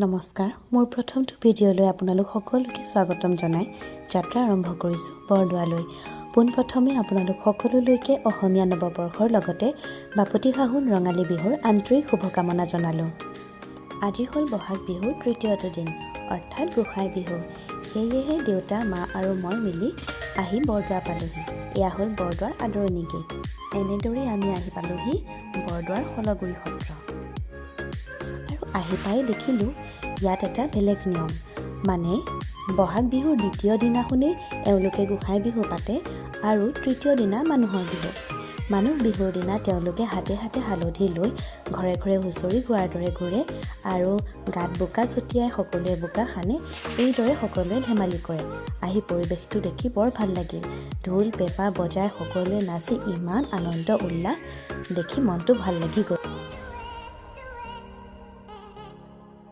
নমস্কাৰ মোৰ প্ৰথমটো ভিডিঅ'লৈ আপোনালোক সকলোকে স্বাগতম জনাই যাত্ৰা আৰম্ভ কৰিছোঁ বৰদোৱালৈ পোনপ্ৰথমে আপোনালোক সকলোলৈকে অসমীয়া নৱবৰ্ষৰ লগতে বাপতি সাহোন ৰঙালী বিহুৰ আন্তৰিক শুভকামনা জনালোঁ। আজি হ'ল বহাগ বিহুৰ তৃতীয়টো দিন অৰ্থাৎ গোসাই বিহু। সেয়েহে দেউতা মা আৰু মই মিলি আহি বৰদোৱা পালোহি। এয়া হ'ল বৰদোৱাৰ আদৰণি গেট। এনেদৰে আমি আহি পালোহি বৰদোৱাৰ শলগুৰি সত্ৰ। আহি পাই দেখিলোঁ ইয়াত এটা বেলেগ নিয়ম, মানে বহাগ বিহুৰ দ্বিতীয় দিনাখনেই এওঁলোকে গোসাই বিহু পাতে আৰু তৃতীয় দিনা মানুহৰ বিহু। মানুহ বিহুৰ দিনা তেওঁলোকে হাতে হাতে হালধি লৈ ঘৰে ঘৰে হুঁচৰি গোৱাৰ দৰে ঘূৰে আৰু গাত বোকা ছটিয়াই সকলোৱে বোকা সানে। এইদৰে সকলোৱে ধেমালি কৰে। আহি পৰিৱেশটো দেখি বৰ ভাল লাগিল। ঢোল পেঁপা বজাই সকলোৱে নাচি ইমান আনন্দ উল্লাস দেখি মনটো ভাল লাগি গ'ল।